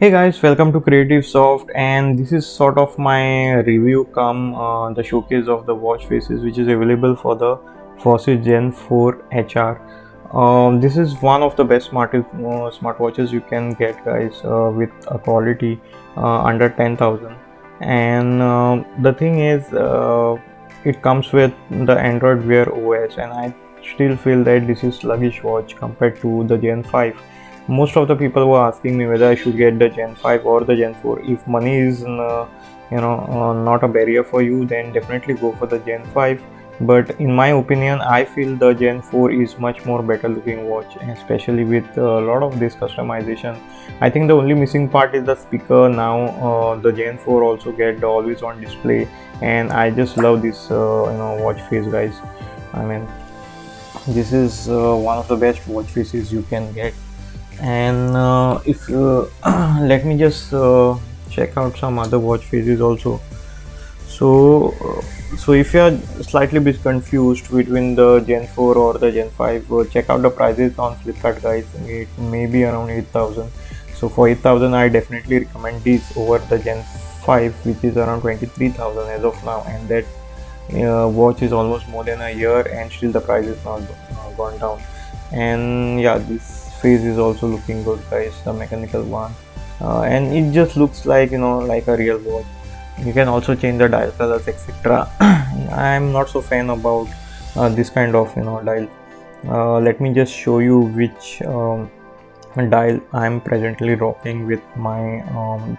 Hey guys, welcome to Creative Soft, and this is sort of my review come the showcase of the watch faces which is available for the Fossil Gen 4 HR. This is one of the best smartwatches you can get, guys, with a quality under 10,000. And the thing is, it comes with the Android Wear OS, and I still feel that this is sluggish watch compared to the Gen 5. Most of the people were asking me whether I should get the Gen 5 or the Gen 4. If money is not a barrier for you, then definitely go for the Gen 5. But in my opinion, I feel the Gen 4 is much more better looking watch, especially with a lot of this customization. I think the only missing part is the speaker. Now the Gen 4 also get the always on display, and I just love this watch face, guys. I mean, this is one of the best watch faces you can get. And if let me just check out some other watch faces also. So if you are slightly bit confused between the Gen 4 or the Gen 5, check out the prices on Flipkart, guys. It may be around 8,000. So for 8,000 I definitely recommend this over the Gen 5, which is around 23,000 as of now, and that watch is almost more than a year and still the price is not gone down. And yeah, this face is also looking good, guys, the mechanical one, and it just looks like like a real watch. You can also change the dial colors, etc. I am not so fan about this kind of dial. Let me just show you which dial I am presently rocking with my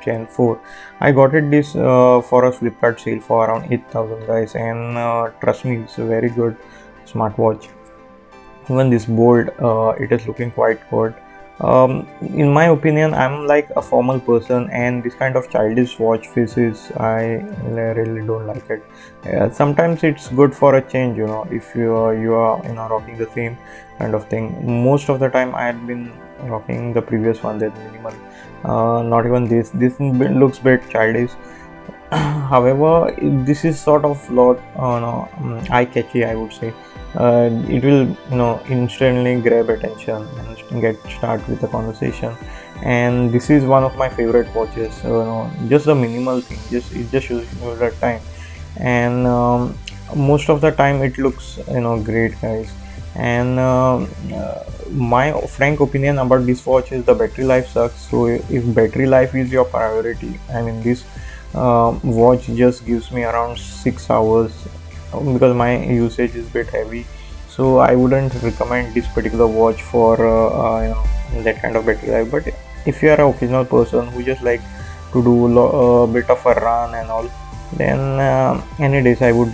Gen 4. I got it this for a Flipkart sale for around 8,000, guys, and trust me, it's a very good smartwatch. Even this bold, it is looking quite good. In my opinion, I'm like a formal person, and this kind of childish watch faces I really don't like it. Sometimes it's good for a change, if you are rocking the same kind of thing. Most of the time I had been rocking the previous one, that minimal. Not even this looks a bit childish. However, this is sort of lot eye catchy, I would say. It will instantly grab attention and get start with the conversation. And this is one of my favorite watches. Just a minimal thing, it just shows you the time. And most of the time it looks great, guys. And my frank opinion about this watch is the battery life sucks. So if battery life is your priority, I mean, this watch just gives me around 6 hours, because my usage is a bit heavy. So I wouldn't recommend this particular watch for that kind of battery life. But if you are an occasional person who just like to do a bit of a run and all, then any days I would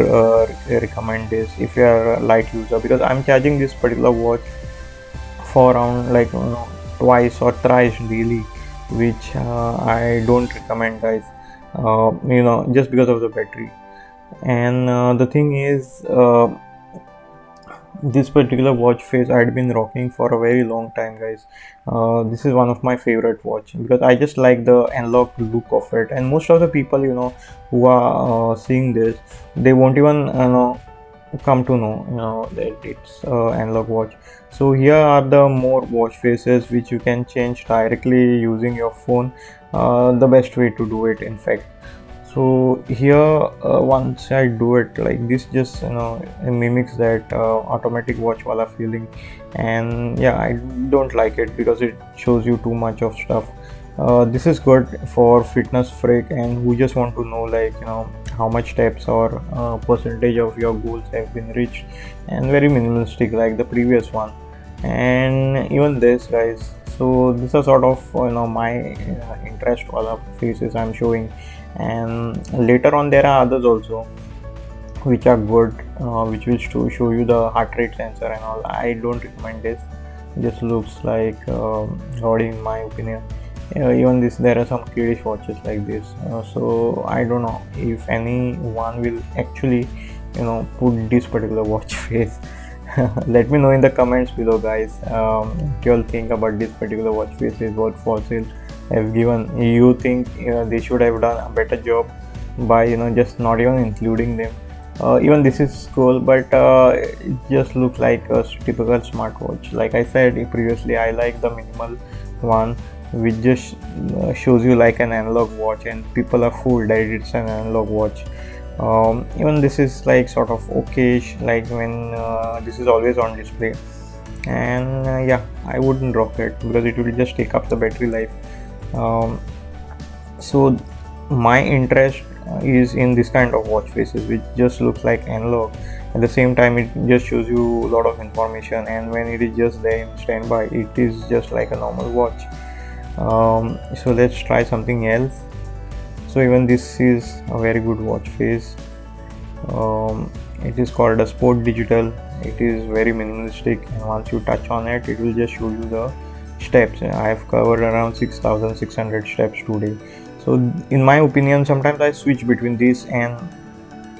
recommend this if you are a light user, because I'm charging this particular watch for around like twice or thrice daily, which I don't recommend, guys. Just because of the battery. And the thing is, this particular watch face I had been rocking for a very long time, guys. This is one of my favorite watch because I just like the analog look of it. And most of the people who are seeing this, they won't even come to know that it's analog watch. So here are the more watch faces which you can change directly using your phone. The best way to do it, in fact. So here, once I do it like this, just it mimics that automatic watch wala feeling. And yeah, I don't like it because it shows you too much of stuff. This is good for fitness freak and who just want to know, like, how much steps or percentage of your goals have been reached, and very minimalistic like the previous one. And even this, guys. So this is sort of my interest wala faces I'm showing. And later on there are others also which are good, which will show you the heart rate sensor and all. I don't recommend this. This looks like gaudy in my opinion. Even this, there are some kiddish watches like this. So I don't know if anyone will actually put this particular watch face. Let me know in the comments below, guys, what you all think about this particular watch faces, what Fossil have given. You think they should have done a better job by just not even including them. Even this is cool, but it just looks like a typical smartwatch. Like I said previously, I like the minimal one. which just shows you like an analog watch, and people are fooled that it's an analog watch. Even this is like sort of okay, like when this is always on display, and yeah, I wouldn't rock it because it will just take up the battery life. um, so my interest is in this kind of watch faces which just looks like analog. At the same time, it just shows you a lot of information, and when it is just there in standby, it is just like a normal watch. So let's try something else. So even this is a very good watch face. It is called a Sport Digital. It is very minimalistic, and once you touch on it, it will just show you the steps. I have covered around 6,600 steps today. So in my opinion, sometimes I switch between this and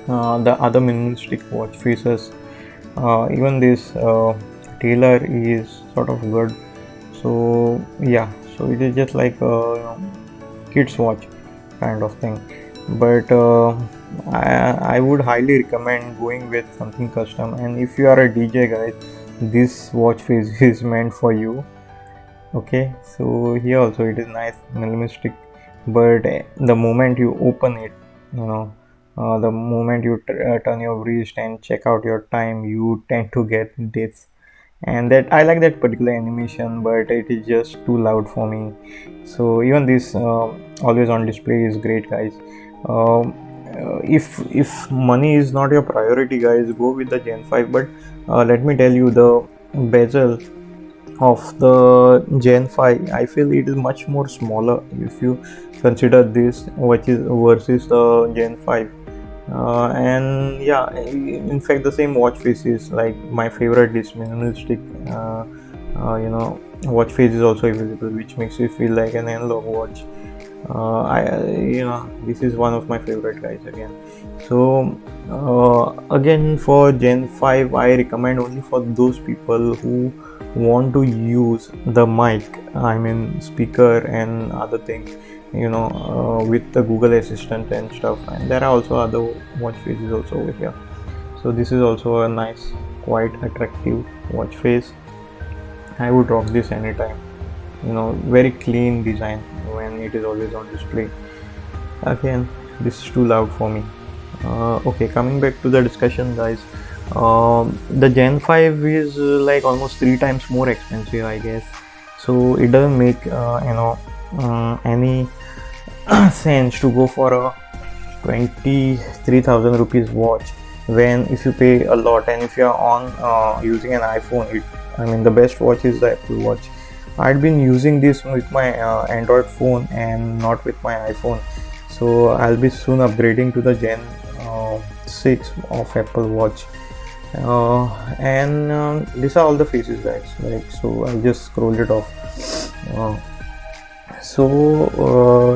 the other minimalistic watch faces. Even this Taylor is sort of good. So yeah, so it is just like kids watch kind of thing, but I would highly recommend going with something custom. And if you are a DJ, guys, this watch face is meant for you. Okay, so here also it is nice minimalistic, but the moment you open it, the moment you turn your wrist and check out your time, you tend to get this. And that I like that particular animation, but it is just too loud for me. So even this always on display is great, guys. If money is not your priority, guys, go with the Gen 5. But let me tell you, the bezel of the Gen 5, I feel it is much more smaller if you consider this, which is versus the Gen 5. And yeah, in fact, the same watch face is like my favorite is minimalistic. Watch face is also available, which makes you feel like an analog watch. This is one of my favorite, guys, again. So again, for Gen 5, I recommend only for those people who want to use the mic, I mean speaker and other things, with the Google Assistant and stuff. And there are also other watch faces also over here. So this is also a nice, quite attractive watch face. I would rock this anytime. Very clean design when it is always on display. Again, this is too loud for me. Okay, coming back to the discussion, guys. The Gen 5 is like almost 3 times more expensive, I guess. So it doesn't make any sense to go for a 23,000 rupees watch, when if you pay a lot, and if you are on using an iPhone, the best watch is the Apple Watch. I'd been using this with my Android phone and not with my iPhone. So I'll be soon upgrading to the Gen 6 of Apple Watch. And these are all the faces, guys. So I'll just scroll it off.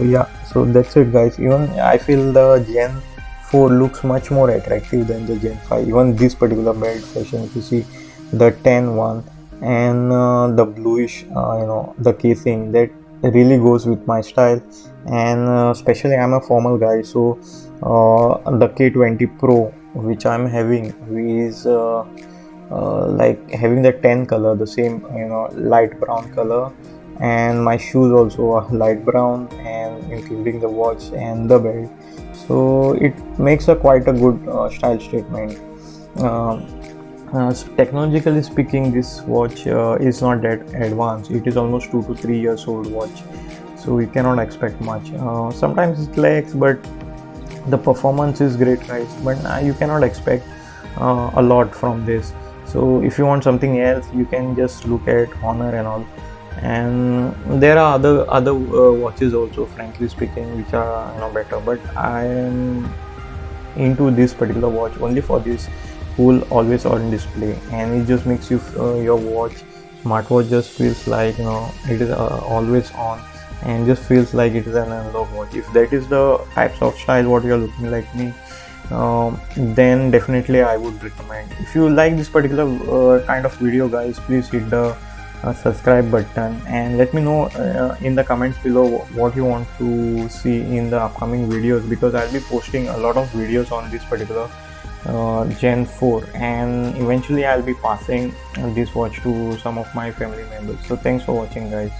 Yeah, so that's it, guys. Even I feel the Gen 4 looks much more attractive than the Gen 5. Even this particular belt fashion, if you see the 10 one and the bluish, the casing, that really goes with my style. And especially I'm a formal guy, so the K20 Pro, which I'm having, is like having the 10 color, the same light brown color, and my shoes also are light brown, and including the watch and the belt. So it makes a quite a good style statement. Technologically speaking, this watch is not that advanced. It is almost 2 to 3 years old watch, so we cannot expect much. Sometimes it lags, but the performance is great, guys. But you cannot expect a lot from this. So if you want something else, you can just look at Honor and all. And there are other watches also, frankly speaking, which are better. But I am into this particular watch only for this cool always on display, and it just makes you your watch, smartwatch, just feels like it is always on, and just feels like it is an analog watch. If that is the types of style what you are looking like me, then definitely I would recommend. If you like this particular kind of video, guys, please hit the subscribe button, and let me know in the comments below what you want to see in the upcoming videos, because I'll be posting a lot of videos on this particular Gen 4, and eventually I'll be passing this watch to some of my family members. So thanks for watching, guys.